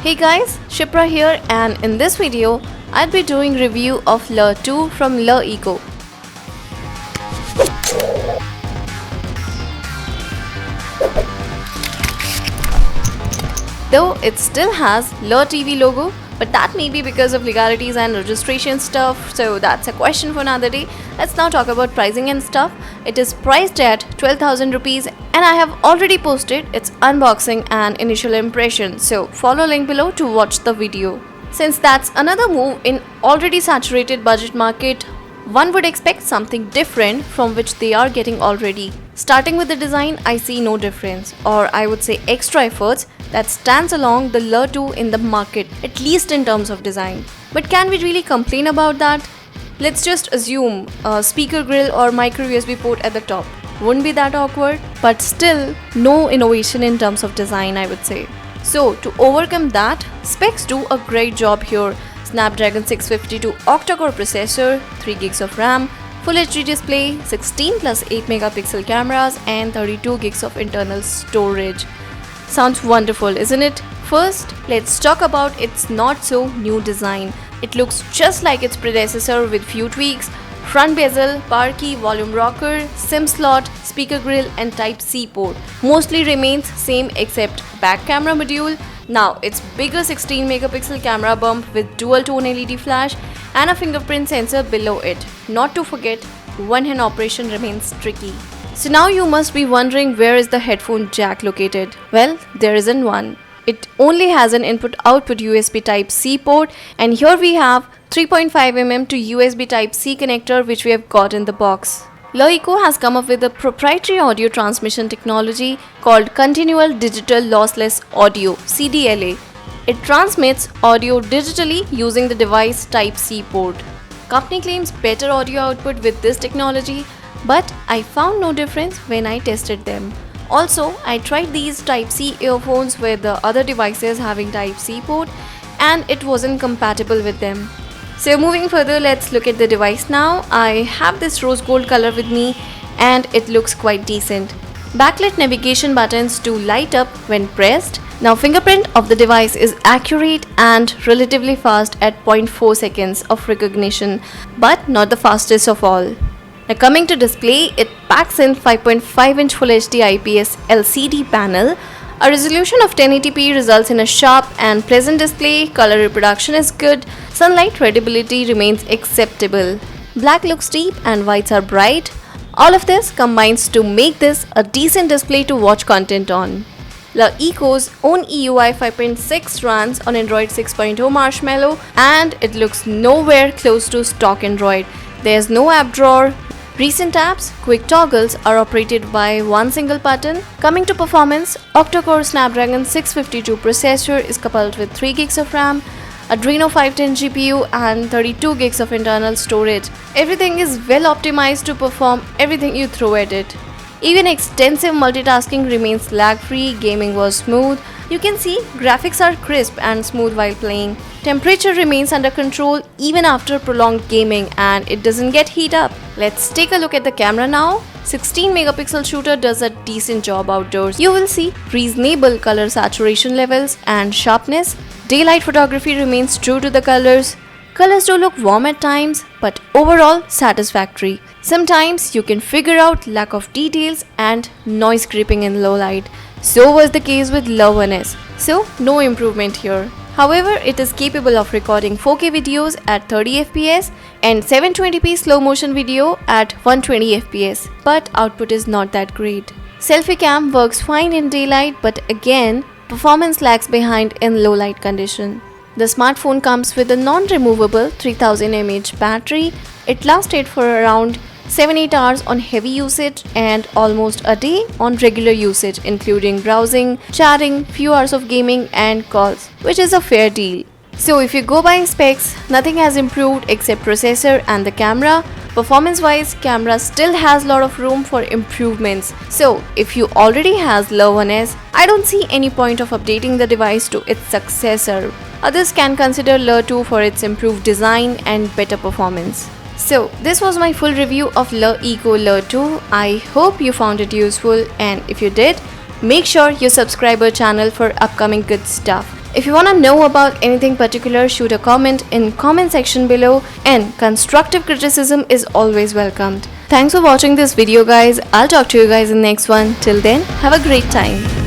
Hey guys, Shipra here, and in this video, I'll be doing review of LeEco from LeEco. Though it still has LeTV logo, but that may be because of legalities and registration stuff, so that's a question for another day. Let's now talk about pricing and stuff. It is priced at 12,000 rupees and I have already posted its unboxing and initial impression, so follow link below to watch the video. Since that's another move in already saturated budget market, one would expect something different from which they are getting already. Starting with the design, I see no difference, or I would say extra efforts that stands along the LeEco in the market, at least in terms of design. But can we really complain about that? Let's just assume a speaker grill or micro USB port at the top. Wouldn't be that awkward, but still no innovation in terms of design, I would say. So to overcome that, specs do a great job here. Snapdragon 652 octa-core processor, 3 gigs of RAM, Full HD display, 16 plus 8 megapixel cameras and 32 gigs of internal storage. Sounds wonderful, isn't it? First, let's talk about its not so new design. It looks just like its predecessor with few tweaks. Front bezel, power key, volume rocker, SIM slot, speaker grill and Type-C port mostly remains same except back camera module. Now it's bigger 16 megapixel camera bump with dual tone LED flash and a fingerprint sensor below it. Not to forget, one-hand operation remains tricky. So now you must be wondering, where is the headphone jack located? Well, there isn't one. It only has an input-output USB Type-C port, and here we have 3.5mm to USB Type-C connector which we have got in the box. LeEco has come up with a proprietary audio transmission technology called Continual Digital Lossless Audio (CDLA). It transmits audio digitally using the device Type-C port. Company claims better audio output with this technology, but I found no difference when I tested them. Also, I tried these Type-C earphones with the other devices having Type-C port and it wasn't compatible with them. So moving further, let's look at the device now. I have this rose gold color with me and it looks quite decent. Backlit navigation buttons do light up when pressed. Now fingerprint of the device is accurate and relatively fast at 0.4 seconds of recognition, but not the fastest of all. Now coming to display, it packs in 5.5-inch Full HD IPS LCD panel. A resolution of 1080p results in a sharp and pleasant display, color reproduction is good, sunlight readability remains acceptable. Black looks deep and whites are bright. All of this combines to make this a decent display to watch content on. LeEco's own EUI 5.6 runs on Android 6.0 Marshmallow and it looks nowhere close to stock Android. There's no app drawer. Recent apps, quick toggles are operated by one single button. Coming to performance, octa-core Snapdragon 652 processor is coupled with 3 gigs of RAM, Adreno 510 GPU and 32 gigs of internal storage. Everything is well optimized to perform everything you throw at it. Even extensive multitasking remains lag-free, gaming was smooth. You can see graphics are crisp and smooth while playing. Temperature remains under control even after prolonged gaming and it doesn't get heat up. Let's take a look at the camera now. 16 megapixel shooter does a decent job outdoors. You will see reasonable color saturation levels and sharpness. Daylight photography remains true to the colors. Colors do look warm at times, but overall satisfactory. Sometimes you can figure out lack of details and noise creeping in low light. So was the case with LeEco, so no improvement here. However, it is capable of recording 4K videos at 30 fps and 720p slow motion video at 120 fps, but output is not that great. Selfie cam works fine in daylight, but again, performance lags behind in low light condition. The smartphone comes with a non-removable 3000 mAh battery. It lasted for around 7-8 hours on heavy usage and almost a day on regular usage, including browsing, chatting, few hours of gaming and calls, which is a fair deal. So if you go by specs, nothing has improved except processor and the camera. Performance wise, camera still has a lot of room for improvements. So if you already has LeEco, I don't see any point of updating the device to its successor. Others can consider LeEco for its improved design and better performance. So this was my full review of LeEco LeEco. I hope you found it useful, and if you did, make sure you subscribe our channel for upcoming good stuff. If you wanna know about anything particular, shoot a comment in comment section below, and constructive criticism is always welcomed. Thanks for watching this video guys. I'll talk to you guys in the next one. Till then, have a great time.